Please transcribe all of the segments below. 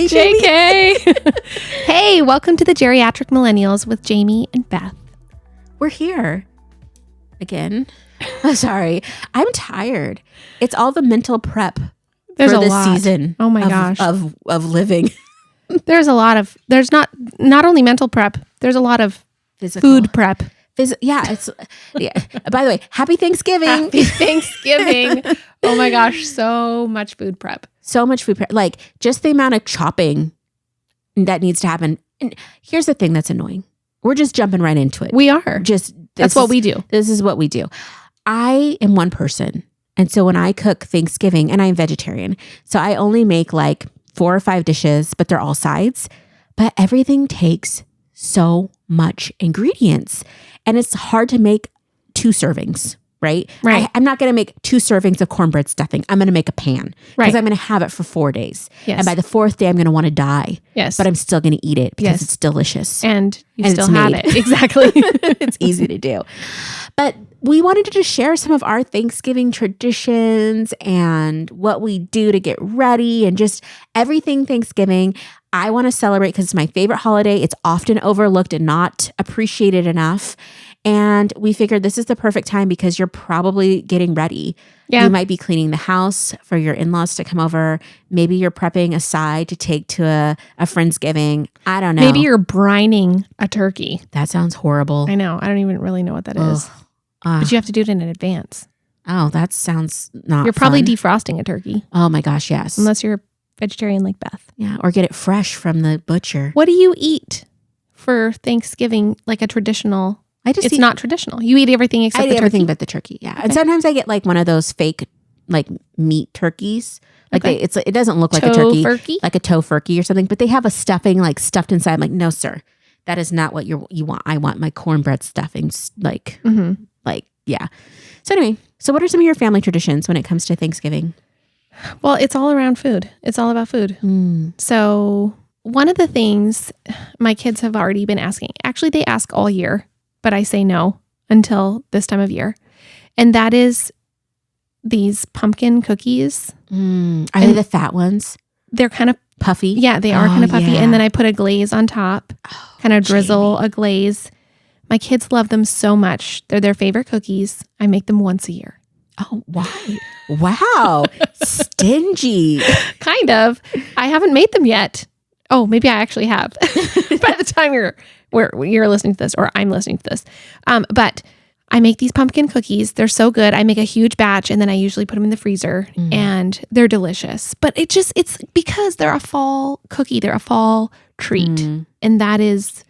Jayme. JK. Hey, welcome to the Geriatric Millennials with Jayme and Beth. We're here again. Oh, sorry. I'm tired. It's all the mental prep There's for a this lot. season. Oh my gosh. Of living. There's not only mental prep, there's a lot of Physical. food prep. Yeah. By the way, happy Thanksgiving. Happy Thanksgiving. Oh my gosh. So much food prep. So much food prep. Like just the amount of chopping that needs to happen. And here's the thing that's annoying. We're just jumping right into it. We are. That's what we do. This is what we do. I am one person. And so when I cook Thanksgiving, and I'm vegetarian, so I only make like 4 or 5 dishes, but they're all sides. But everything takes so much ingredients. And it's hard to make 2 servings, right? Right. I'm not going to make 2 servings of cornbread stuffing. I'm going to make a pan because I'm going to have it for 4 days. Yes. And by the 4th day, I'm going to want to die. Yes. But I'm still going to eat it because it's delicious. And you And still it's have made. it. Exactly. It's easy to do. But we wanted to just share some of our Thanksgiving traditions and what we do to get ready and just everything Thanksgiving. I want to celebrate because it's my favorite holiday. It's often overlooked and not appreciated enough. And we figured this is the perfect time because you're probably getting ready. Yeah. You might be cleaning the house for your in-laws to come over. Maybe you're prepping a side to take to a Friendsgiving. I don't know. Maybe you're brining a turkey. That sounds horrible. I know. I don't even really know what that is. But you have to do it in advance. Oh, that sounds not You're probably fun. defrosting a turkey. Oh my gosh, yes. Unless you're vegetarian like Beth. Yeah, or get it fresh from the butcher. What do you eat for Thanksgiving, like a traditional? It's not traditional. You eat everything except I the eat everything turkey? but the turkey, yeah. And sometimes I get like one of those fake like meat turkeys. Like it doesn't look like a turkey. Tofurkey? Like a tofurkey or something, but they have a stuffing like stuffed inside. I'm like, no, sir. That is not what you want. I want my cornbread stuffings yeah. So anyway, so what are some of your family traditions when it comes to Thanksgiving? Well, it's all around food. It's all about food. So one of the things my kids have already been asking, actually they ask all year, but I say no until this time of year. And that is these pumpkin cookies. Are they the fat ones? They're kind of Puffy? Yeah, they are kind of puffy. yeah. And then I put a glaze on top, kind of drizzle a glaze. My kids love them so much. They're their favorite cookies. I make them once a year. Oh, why? Wow. Stingy. Kind of. I haven't made them yet. Oh, maybe I actually have by the time you're listening to this or I'm listening to this. But I make these pumpkin cookies. They're so good. I make a huge batch and then I usually put them in the freezer and they're delicious. But it's because they're a fall cookie. They're a fall treat. And that is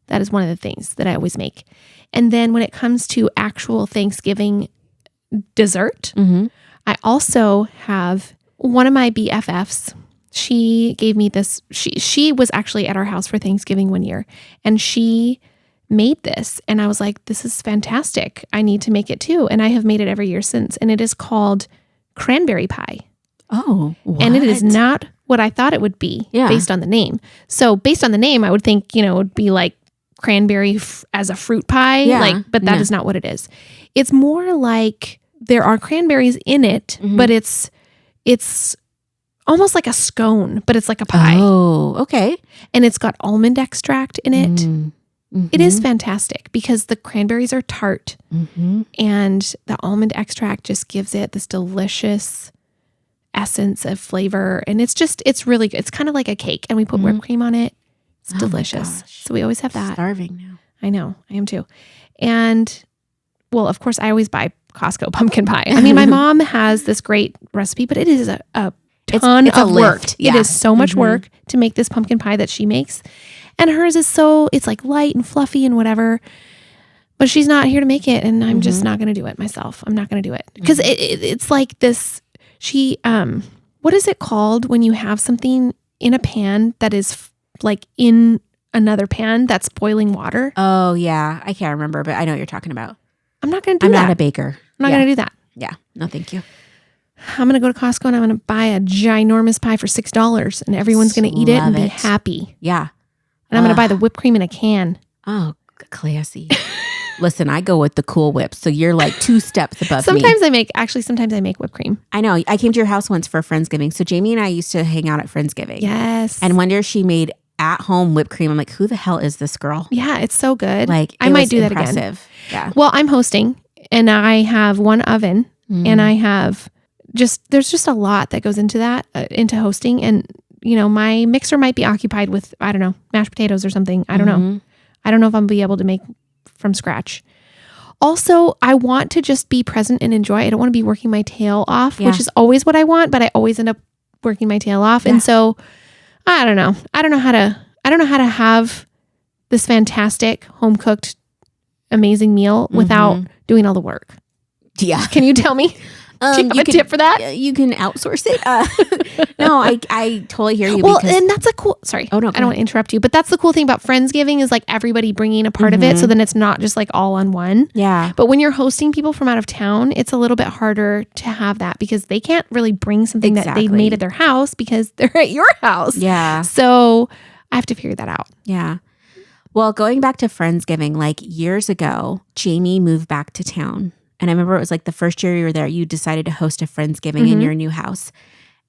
one of the things that I always make. And then when it comes to actual Thanksgiving dessert, I also have one of my BFFs. She gave me this. She was actually at our house for Thanksgiving one year and she made this. And I was like, this is fantastic. I need to make it too. And I have made it every year since. And it is called cranberry pie. Oh, what? And it is not what I thought it would be based on the name. So based on the name, I would think, it would be like cranberry as a fruit pie, but that is not what it is. It's more like there are cranberries in it, but it's almost like a scone, but it's like a pie. Oh, okay. And it's got almond extract in it. It is fantastic because the cranberries are tart and the almond extract just gives it this delicious essence of flavor. And it's really good. It's kind of like a cake and we put whipped cream on it. It's delicious. So we always have that. Starving now. I know. I am too. And well, of course, I always buy Costco pumpkin pie. I mean, my mom has this great recipe, but it is a ton of work. Yeah. It is so much work to make this pumpkin pie that she makes. And hers is it's like light and fluffy and whatever. But she's not here to make it. And I'm just not going to do it myself. I'm not going to do it. Because it's like this, what is it called when you have something in a pan that is like in another pan that's boiling water? Oh, yeah. I can't remember, but I know what you're talking about. I'm not going to do that. I'm not a baker. I'm not going to do that. Yeah. No, thank you. I'm going to go to Costco and I'm going to buy a ginormous pie for $6 and everyone's going to eat it and be happy. Yeah. And I'm going to buy the whipped cream in a can. Oh, classy. Listen, I go with the Cool Whip. So you're like 2 steps above Sometimes me. sometimes I make whipped cream. I know. I came to your house once for Friendsgiving. So Jamie and I used to hang out at Friendsgiving. Yes. And one year she made at-home whipped cream. I'm like, who the hell is this girl? Yeah, it's so good. Like, I might do that again. Yeah. Well, I'm hosting and I have one oven and I have there's just a lot that goes into that, into hosting. And, my mixer might be occupied with, I don't know, mashed potatoes or something. I don't know. I don't know if I'm be able to make from scratch. Also, I want to just be present and enjoy. I don't want to be working my tail off, which is always what I want, but I always end up working my tail off. Yeah. And so I don't know. I don't know how to have this fantastic home cooked, amazing meal without doing all the work. Yeah. Can you tell me? Do you have a tip for that? You can outsource it. No, I totally hear you. Well, and that's a cool, sorry. Oh, no. I don't want to interrupt you, but that's the cool thing about Friendsgiving is like everybody bringing a part of it. So then it's not just like all on one. Yeah. But when you're hosting people from out of town, it's a little bit harder to have that because they can't really bring something that they've made at their house because they're at your house. Yeah. So I have to figure that out. Yeah. Well, going back to Friendsgiving, like years ago, Jamie moved back to town. And I remember it was like the first year you were there, you decided to host a Friendsgiving in your new house.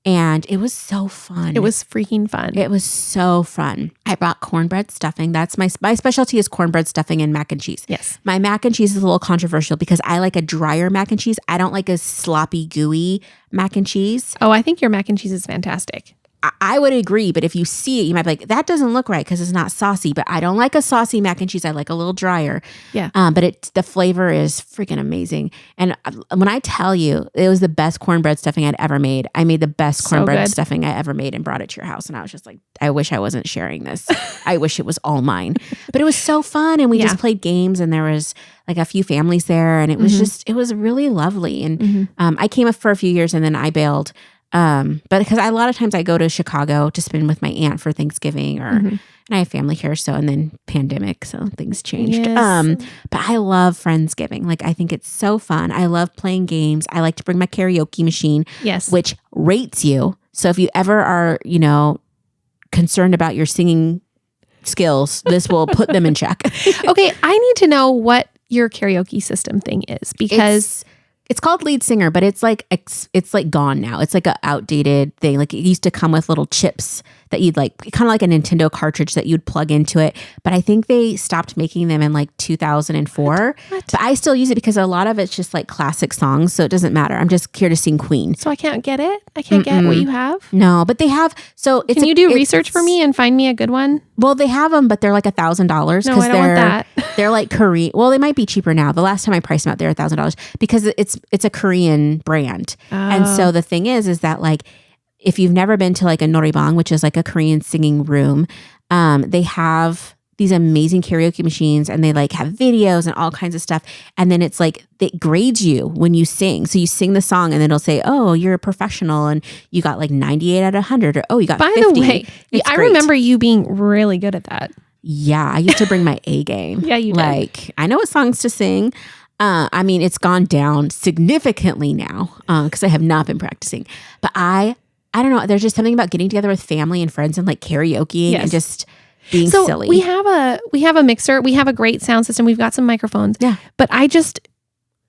And it was so fun. It was freaking fun. It was so fun. I brought cornbread stuffing. That's my specialty is cornbread stuffing and mac and cheese. Yes. My mac and cheese is a little controversial because I like a drier mac and cheese. I don't like a sloppy, gooey mac and cheese. Oh, I think your mac and cheese is fantastic. I would agree, but if you see it, you might be like, that doesn't look right because it's not saucy. But I don't like a saucy mac and cheese. I like a little drier. Yeah. But the flavor is freaking amazing. And when I tell you, it was the best cornbread stuffing I'd ever made. I made the best cornbread stuffing I ever made and brought it to your house. And I was just like, I wish I wasn't sharing this. I wish it was all mine. But it was so fun. And we just played games and there was like a few families there. And it was it was really lovely. And I came up for a few years and then I bailed. But because a lot of times I go to Chicago to spend with my aunt for Thanksgiving and I have family here. So, and then pandemic, so things changed. Yes. But I love Friendsgiving. Like, I think it's so fun. I love playing games. I like to bring my karaoke machine, which rates you. So if you ever are, concerned about your singing skills, this will put them in check. Okay. I need to know what your karaoke system thing is because it's called Lead Singer, but it's like gone now. It's like an outdated thing. Like it used to come with little chips that you'd like, kind of like a Nintendo cartridge that you'd plug into it. But I think they stopped making them in like 2004. What? But I still use it because a lot of it's just like classic songs. So it doesn't matter. I'm just here to sing Queen. So I can't get it? I can't get what you have? No, but they have. So it's Can you do research for me and find me a good one? Well, they have them, but they're like $1,000. No, I don't want that. They're like Korean. Well, they might be cheaper now. The last time I priced them out, they're $1,000 because it's a Korean brand. Oh. And so the thing is that like, if you've never been to like a noraebang, which is like a Korean singing room, they have these amazing karaoke machines and they like have videos and all kinds of stuff. And then it's like, it grades you when you sing. So you sing the song and then it'll say, oh, you're a professional and you got like 98 out of 100 or oh, you got 50. By the way, it's I great. remember you being really good at that. Yeah, I used to bring my A game. Yeah, you did. Like, I know what songs to sing. I mean, it's gone down significantly now because I have not been practicing. But I don't know. There's just something about getting together with family and friends and like karaoke and just being silly. We have a mixer. We have a great sound system. We've got some microphones. Yeah. But I just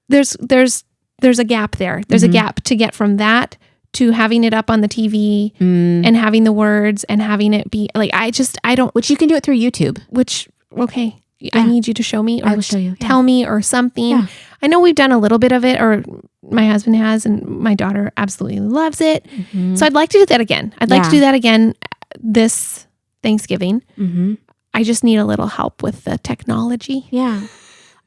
there's a gap there. There's a gap to get from that to having it up on the TV and having the words and having it be like I don't. Which you can do it through YouTube. Okay. Yeah. I need you to show me or I will show you. Tell me or something. Yeah. I know we've done a little bit of it or my husband has and my daughter absolutely loves it. Mm-hmm. So I'd like to do that again. I'd like to do that again this Thanksgiving. Mm-hmm. I just need a little help with the technology. Yeah.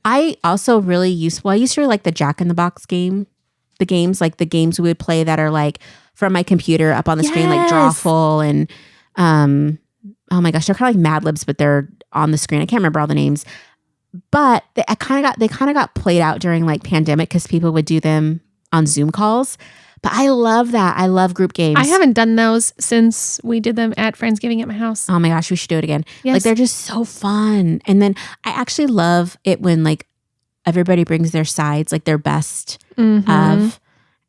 I also I used to like the Jack in the Box game. The games we would play that are like from my computer up on the screen, like Drawful and oh my gosh, they're kind of like Mad Libs, but they're on the screen. I can't remember all the names, but they kind of got played out during like pandemic because people would do them on Zoom calls. But I love that. I love group games. I haven't done those since we did them at Friendsgiving at my house. Oh my gosh, we should do it again. Yes. Like they're just so fun. And then I actually love it when like everybody brings their sides, like their best of,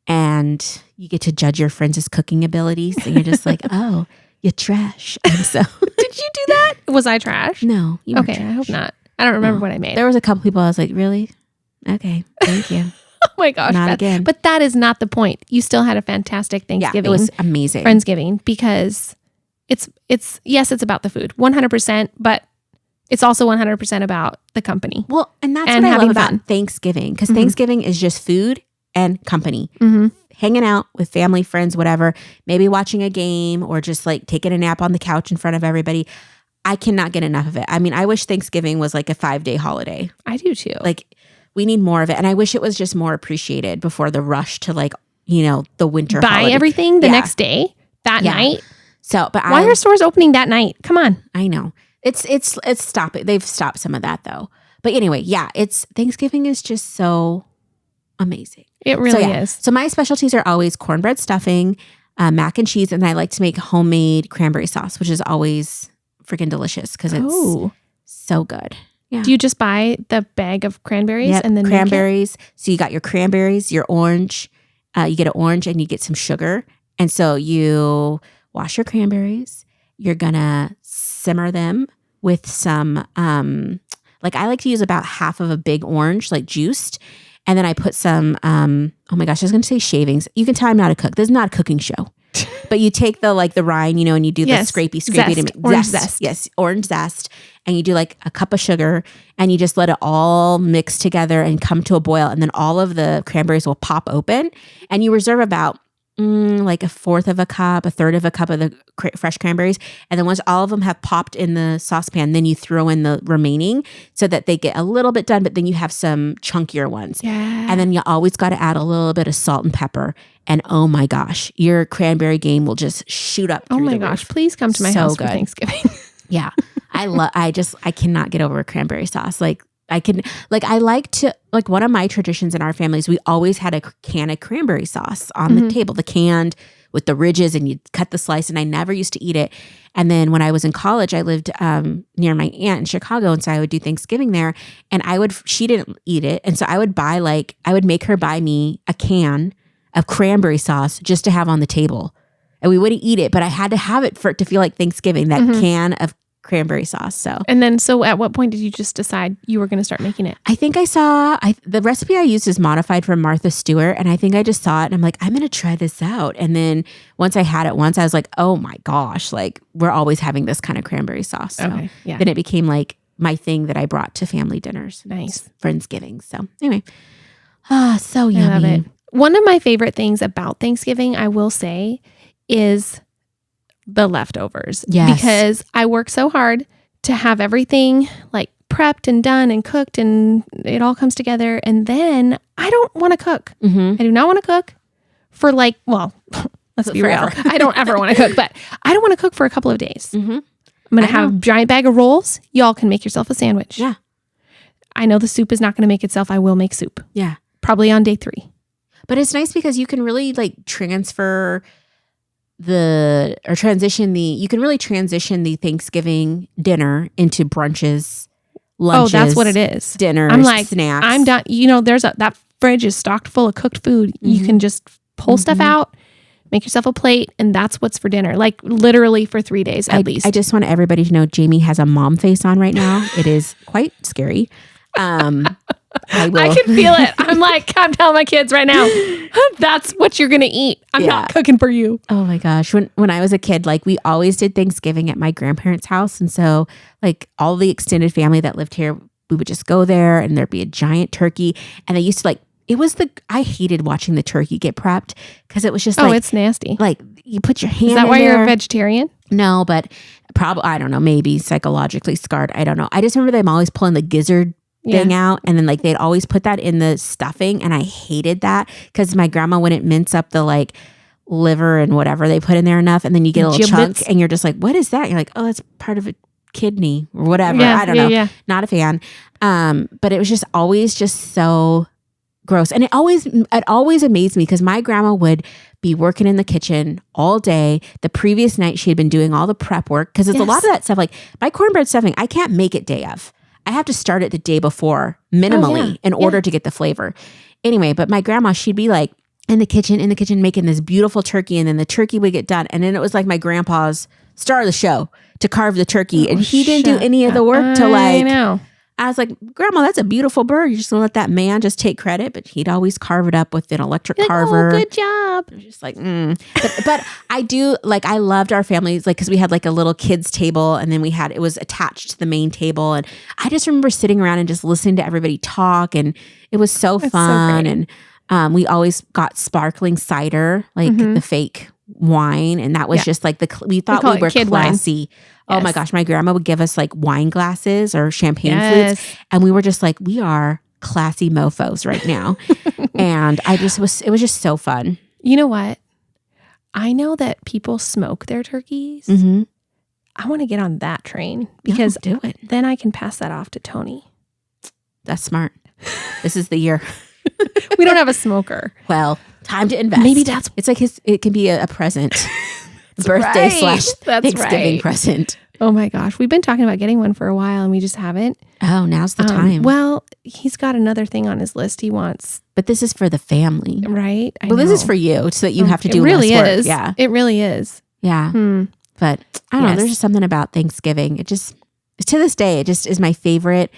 and you get to judge your friends' cooking abilities. And you're just like, oh, you're trash. And so did you do that? Was I trash? No. Okay, trash. I hope not. I don't remember what I made. There was a couple people I was like, really? Okay, thank you. Oh my gosh. Not Beth. again. But that is not the point. You still had a fantastic Thanksgiving. Yeah, it was amazing. Friendsgiving, because it's about the food 100%, but it's also 100% about the company. Well, and that's and what I love having about fun. Thanksgiving, because Thanksgiving is just food and company. Hanging out with family, friends, whatever, maybe watching a game or just like taking a nap on the couch in front of everybody. I cannot get enough of it. I mean, I wish Thanksgiving was like a 5-day holiday. I do too. Like, we need more of it. And I wish it was just more appreciated before the rush to like, the winter buy holiday. everything the next day, that night. So, but why are stores opening that night? Come on. I know. It's stop it. They've stopped some of that though. But anyway, Thanksgiving is just so amazing. It really is. So my specialties are always cornbread stuffing, mac and cheese, and I like to make homemade cranberry sauce, which is always freaking delicious because it's so good. Yeah. Do you just buy the bag of cranberries and then cranberries? So you got your cranberries, your orange. You get an orange and you get some sugar, and so you wash your cranberries. You're gonna simmer them with some. Like I like to use about half of a big orange, like juiced. And then I put some, oh my gosh, I was going to say shavings. You can tell I'm not a cook. This is not a cooking show. But you take the rind, and you do the scrapey zest. to make orange zest. Yes, orange zest. And you do like a cup of sugar and you just let it all mix together and come to a boil. And then all of the cranberries will pop open and you reserve about like a third of a cup of the fresh cranberries. And then once all of them have popped in the saucepan, then you throw in the remaining so that they get a little bit done, but then you have some chunkier ones. Yeah. And then you always got to add a little bit of salt and pepper. And oh my gosh, your cranberry game will just shoot up. Oh my gosh, please come to my house for Thanksgiving. Yeah. I cannot get over a cranberry sauce. I like to, one of my traditions in our families, we always had a can of cranberry sauce on the table, the canned with the ridges, and you'd cut the slice, and I never used to eat it. And then when I was in college, I lived near my aunt in Chicago, and so I would do Thanksgiving there, and she didn't eat it, and so I would make her buy me a can of cranberry sauce just to have on the table. And we wouldn't eat it, but I had to have it for it to feel like Thanksgiving, that can of cranberry sauce. So at what point did you just decide you were going to start making it? I think the recipe I used is modified from Martha Stewart, and I think I just saw it and I'm like, I'm going to try this out. And then once I had it I was like, oh my gosh, we're always having this kind of cranberry sauce. So then it became like my thing that I brought to family dinners. Nice. Friendsgiving. So anyway, so yummy. I love it. One of my favorite things about Thanksgiving, I will say, is the leftovers. Yes. Because I work so hard to have everything prepped and done and cooked, and it all comes together. And then I don't want to cook. I do not want to cook for let's be real. I don't ever want to cook, but I don't want to cook for a couple of days. I'm going to have a giant bag of rolls. Y'all can make yourself a sandwich. Yeah. I know the soup is not going to make itself. I will make soup. Yeah. Probably on day 3. But it's nice because you can really transfer transition the Thanksgiving dinner into brunches, lunches. Oh, that's what it is. Dinners, I'm like, snacks. I'm done. That fridge is stocked full of cooked food. You can just pull stuff out, make yourself a plate, and that's what's for dinner. Literally for 3 days at least. I just want everybody to know Jayme has a mom face on right now. It is quite scary. I can feel it. I'm telling my kids right now, that's what you're going to eat. I'm not cooking for you. Oh my gosh. When I was a kid, we always did Thanksgiving at my grandparents' house. And so all the extended family that lived here, we would just go there and there'd be a giant turkey. And they used to I hated watching the turkey get prepped because it was just it's nasty. You put your hand in Is that why there. you're a vegetarian? No, but probably, I don't know, maybe psychologically scarred. I don't know. I just remember them always pulling the gizzard thing out, and then they'd always put that in the stuffing, and I hated that because my grandma wouldn't mince up the liver and whatever they put in there enough, and then you get a little chunk and you're just like, what is that? You're like, oh, it's part of a kidney or whatever. I don't know. Yeah. Not a fan. But it was just always just so gross, and it always amazed me because my grandma would be working in the kitchen all day. The previous night she had been doing all the prep work because it's a lot of that stuff. My cornbread stuffing, I can't make it day of. I have to start it the day before minimally in order to get the flavor. Anyway, but my grandma, she'd be in the kitchen making this beautiful turkey, and then the turkey would get done. And then it was my grandpa's star of the show to carve the turkey. And he didn't do any of the work to I was like, Grandma, that's a beautiful bird. You're just going to let that man just take credit? But he'd always carve it up with an electric carver. Oh, good job. I was just like, but I do, like, I loved our families, like, because we had like a little kids table, and then it was attached to the main table. And I just remember sitting around and just listening to everybody talk. And it was so fun. And we always got sparkling cider, like the fake wine. And that was just like we thought we were classy. Oh my gosh, my grandma would give us like wine glasses or champagne flutes. And we were just like, we are classy mofos right now. And it was just so fun. You know what? I know that people smoke their turkeys. I want to get on that train because do it. Then I can pass that off to Tony. That's smart. This is the year. We don't have a smoker. Well, time to invest. Maybe it's like it can be a present. Birthday / Thanksgiving present. Oh my gosh. We've been talking about getting one for a while and we just haven't. Oh, now's the time. Well, he's got another thing on his list he wants. But this is for the family. Right? This is for you so that you have to do really less work. Is. Yeah. It really is. Yeah. But I don't know. There's just something about Thanksgiving. To this day, it just is my favorite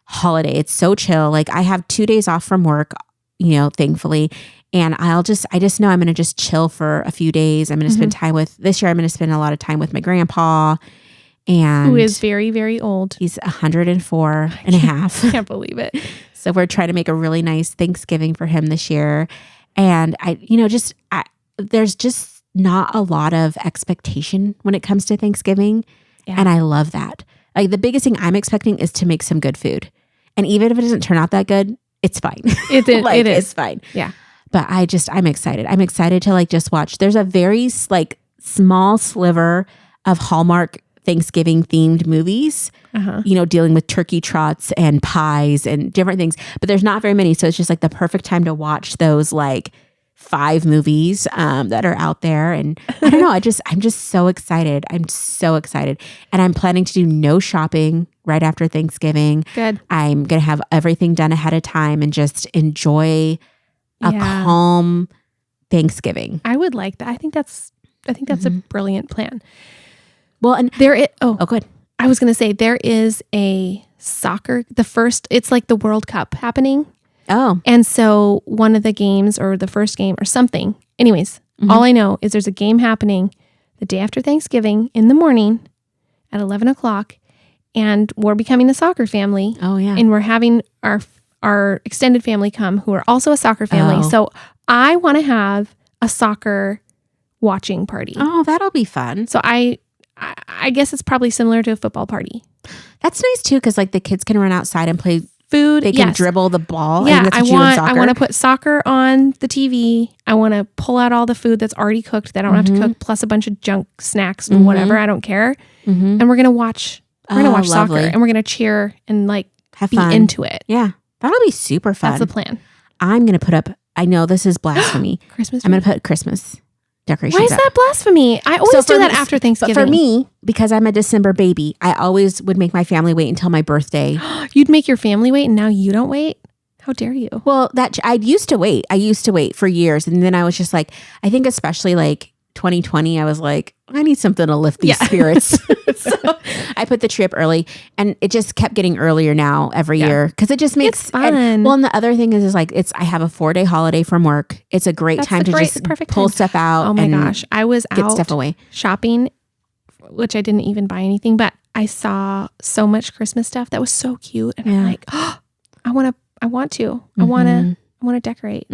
holiday. It's so chill. Like I have 2 days off from work, thankfully. And I just know I'm going to just chill for a few days. I'm going to spend time this year I'm going to spend a lot of time with my grandpa. And who is very, very old. He's 104 and a half. I can't believe it. So we're trying to make a really nice Thanksgiving for him this year. And there's just not a lot of expectation when it comes to Thanksgiving. Yeah. And I love that. Like the biggest thing I'm expecting is to make some good food. And even if it doesn't turn out that good, it's fine. It is. It's fine. Yeah. But I'm excited. I'm excited to like just watch. There's a very like small sliver of Hallmark Thanksgiving themed movies, dealing with turkey trots and pies and different things. But there's not very many. So it's just like the perfect time to watch those like 5 movies that are out there. And I don't know. I'm just so excited. I'm so excited. And I'm planning to do no shopping right after Thanksgiving. Good. I'm going to have everything done ahead of time and just enjoy a calm Thanksgiving. I would like that. I think that's a brilliant plan. Well, and good. I was going to say there is a soccer, it's like the World Cup happening. Oh. And so one of the games or the first game or something, anyways, all I know is there's a game happening the day after Thanksgiving in the morning at 11 o'clock and we're becoming a soccer family. Oh yeah. And we're having our extended family come who are also a soccer family. Oh. So I want to have a soccer watching party. Oh, that'll be fun. So I guess it's probably similar to a football party. That's nice too, because like the kids can run outside and play food. They can dribble the ball. Yeah, I want to put soccer on the TV. I want to pull out all the food that's already cooked that I don't have to cook, plus a bunch of junk snacks and whatever. I don't care. And we're gonna watch. We're gonna watch soccer and we're gonna cheer and like have be fun. into it. Yeah, that'll be super fun. That's the plan. I'm gonna put up. I know this is blasphemy. Christmas. I'm gonna put Christmas decorations. Why is that blasphemy? I always do that after Thanksgiving. But for me, because I'm a December baby, I always would make my family wait until my birthday. You'd make your family wait and now you don't wait? How dare you? Well, I used to wait. I used to wait for years. And then I was just like, I think especially like 2020, I was like, I need something to lift these spirits. So I put the tree up early and it just kept getting earlier now every year because it just makes it's fun. And the other thing is like, I have a 4-day holiday from work. It's a great time to just pull stuff out. Oh my gosh. I was get out stuff away shopping, which I didn't even buy anything, but I saw so much Christmas stuff that was so cute. And I'm like, oh, I want to decorate.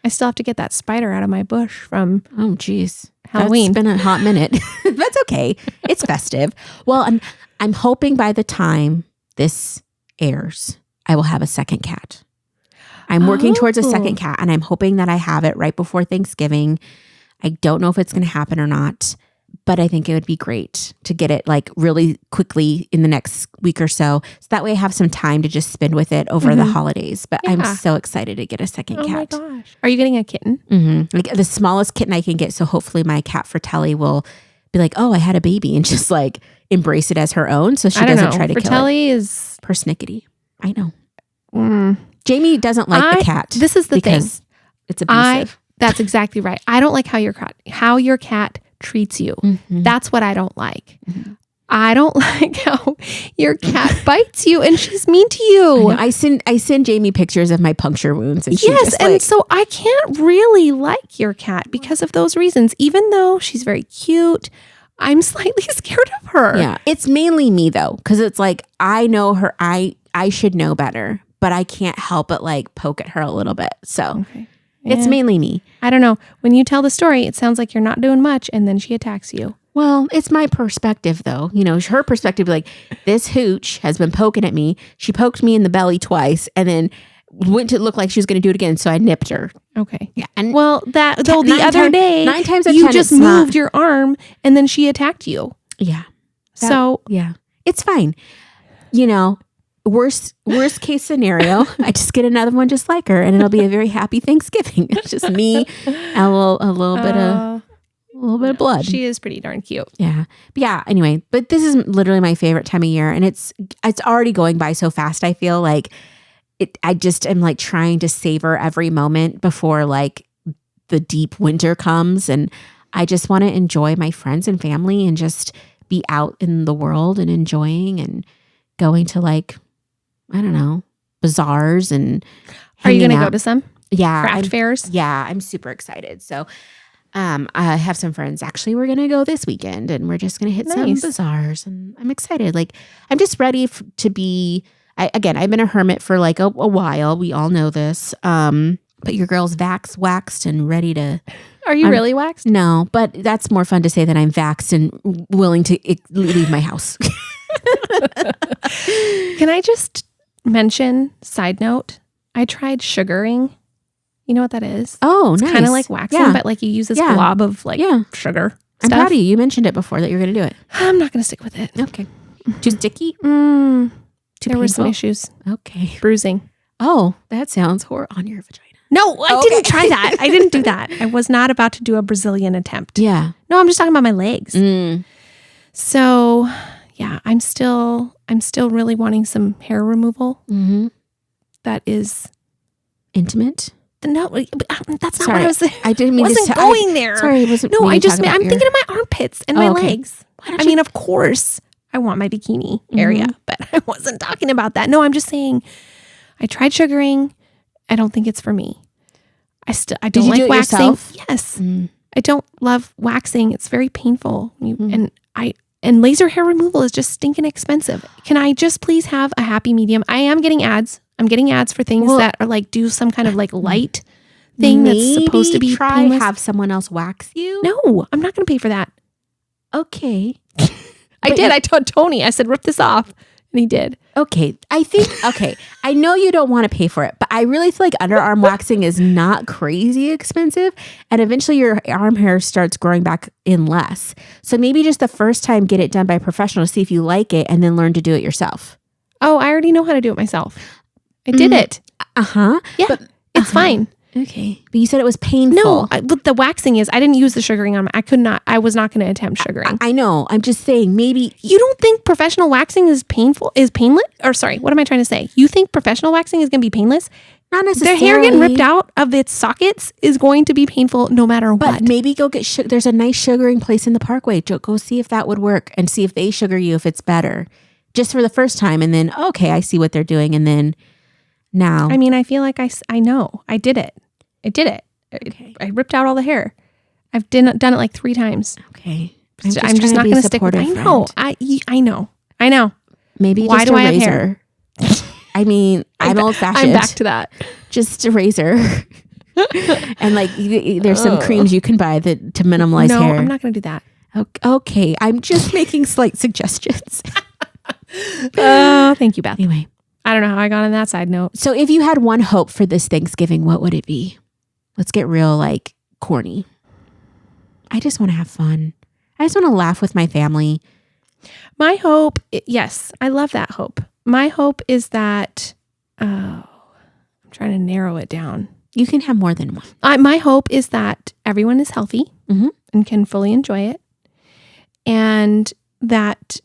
I still have to get that spider out of my bush from Halloween. It's been a hot minute. That's okay. It's festive. Well, I'm hoping by the time this airs, I will have a second cat. I'm working towards a second cat and I'm hoping that I have it right before Thanksgiving. I don't know if it's going to happen or not, but I think it would be great to get it like really quickly in the next week or so. So that way I have some time to just spend with it over the holidays. But I'm so excited to get a second cat. Oh my gosh. Are you getting a kitten? Like the smallest kitten I can get. So hopefully my cat Fratelli will be like, oh, I had a baby and just like embrace it as her own. So she doesn't try to kill it. Fratelli is persnickety. I know. Jayme doesn't like the cat. This is the thing. It's abusive. That's exactly right. I don't like how your cat treats you. That's what I don't like. I don't like how your cat bites you and she's mean to you. I send Jayme pictures of my puncture wounds, and so I can't really like your cat because of those reasons. Even though she's very cute, I'm slightly scared of her. Yeah, it's mainly me though, because it's like I know her. I should know better, but I can't help but like poke at her a little bit. So it's mainly me. I don't know. When you tell the story, it sounds like you're not doing much, and then she attacks you. Well, it's my perspective, though. You know, her perspective, like, this hooch has been poking at me. She poked me in the belly twice and then went to look like she was going to do it again. So I nipped her. Okay. Yeah. And well, the other day, 9 times out of you 10, just it's moved your arm and then she attacked you. Yeah. Yeah. It's fine. You know, worst case scenario, I just get another one just like her and it'll be a very happy Thanksgiving. It's just me and a little bit of blood. She is pretty darn cute. Yeah. But yeah, anyway, but this is literally my favorite time of year and it's already going by so fast. I feel like I just am like trying to savor every moment before like the deep winter comes. And I just want to enjoy my friends and family and just be out in the world and enjoying and going to like, I don't know, bazaars and Are you going to go to some? Yeah. Craft fairs? Yeah. I'm super excited. So I have some friends. Actually, we're going to go this weekend and we're just going to hit some bazaars and I'm excited. Like, I'm just ready to be, I've been a hermit for like a while. We all know this. But your girl's waxed and ready to. Are you really waxed? No, but that's more fun to say that I'm vaxxed and willing to leave my house. Can I just mention, side note, I tried sugaring. You know what that is? Oh, nice. It's kind of like waxing, but like you use this blob of like sugar stuff. I'm proud of you. You mentioned it before that you were going to do it. I'm not going to stick with it. Okay. Too sticky? There were some issues. Okay. Bruising. Oh, that sounds horrible on your vagina. No, I didn't try that. I didn't do that. I was not about to do a Brazilian attempt. Yeah. No, I'm just talking about my legs. So, yeah, I'm still really wanting some hair removal. That is intimate. No, that's not what I was saying. I didn't mean wasn't to going there. Sorry, it wasn't. No, I'm thinking of my armpits and my legs. I mean, of course, I want my bikini area, but I wasn't talking about that. No, I'm just saying I tried sugaring. I don't think it's for me. I don't like waxing. Yourself? Yes. I don't love waxing. It's very painful. And laser hair removal is just stinking expensive. Can I just please have a happy medium? I am getting ads. I'm getting ads for things that are like do some kind of like light thing that's supposed to be painless. Have someone else wax you? No, I'm not going to pay for that. Okay. I did. I told Tony, I said, rip this off. And he did. Okay. I know you don't want to pay for it, but I really feel like underarm waxing is not crazy expensive. And eventually your arm hair starts growing back in less. So maybe just the first time, get it done by a professional to see if you like it and then learn to do it yourself. Oh, I already know how to do it myself. I did it. Yeah. But it's fine. Okay. But you said it was painful. No, but the waxing is, I didn't use the sugaring on I was not going to attempt sugaring. I know. I'm just saying maybe. You don't think professional waxing is painless? Or sorry, what am I trying to say? You think professional waxing is going to be painless? Not necessarily. The hair getting ripped out of its sockets is going to be painful no matter what. But maybe go get there's a nice sugaring place in the Parkway. Go see if that would work and see if they sugar you if it's better. Just for the first time. And then, okay, I see what they're doing. And then now. I mean, I feel like I know. I did it. Okay. I ripped out all the hair. I've done it like 3 times. Okay. I'm just not going to stick with it. I know. Maybe why just do a I have razor. Hair? I mean, I'm old fashioned. I'm back to that. Just a razor. And like there's some creams you can buy to minimalize hair. No, I'm not going to do that. Okay. I'm just making slight suggestions. Oh, thank you, Beth. Anyway. I don't know how I got on that side note. So if you had one hope for this Thanksgiving, what would it be? Let's get real, like, corny. I just want to have fun. I just want to laugh with my family. My hope, yes, I love that hope. My hope is that, I'm trying to narrow it down. You can have more than one. My hope is that everyone is healthy and can fully enjoy it. And that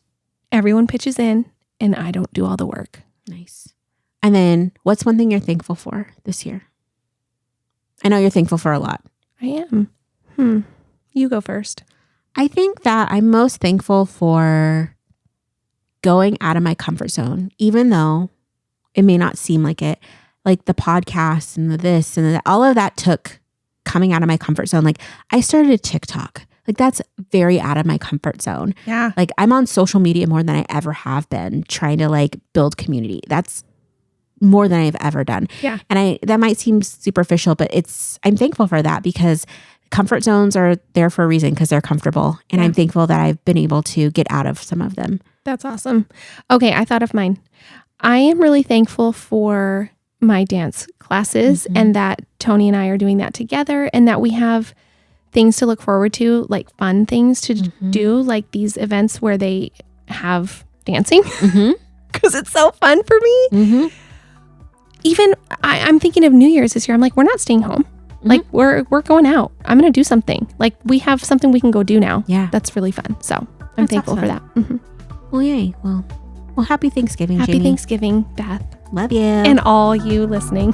everyone pitches in and I don't do all the work. Nice. And then what's one thing you're thankful for this year? I know you're thankful for a lot. I am. You go first. I think that I'm most thankful for going out of my comfort zone, even though it may not seem like it, like the podcast and the this and all of that took coming out of my comfort zone. Like I started a TikTok. Like that's very out of my comfort zone. Yeah. Like I'm on social media more than I ever have been, trying to like build community. That's more than I've ever done. Yeah. And that might seem superficial, but I'm thankful for that, because comfort zones are there for a reason, because they're comfortable. And I'm thankful that I've been able to get out of some of them. That's awesome. Okay, I thought of mine. I am really thankful for my dance classes and that Tony and I are doing that together, and that we have things to look forward to, like fun things to do, like these events where they have dancing, because it's so fun for me. Even I'm thinking of New Year's this year. I'm like, we're not staying home. Like we're going out. I'm going to do something. Like we have something we can go do now. Yeah. That's really fun. So I'm thankful for that. Well, yay. Well, happy Thanksgiving, Happy Jayme. Thanksgiving, Beth. Love you. And all you listening.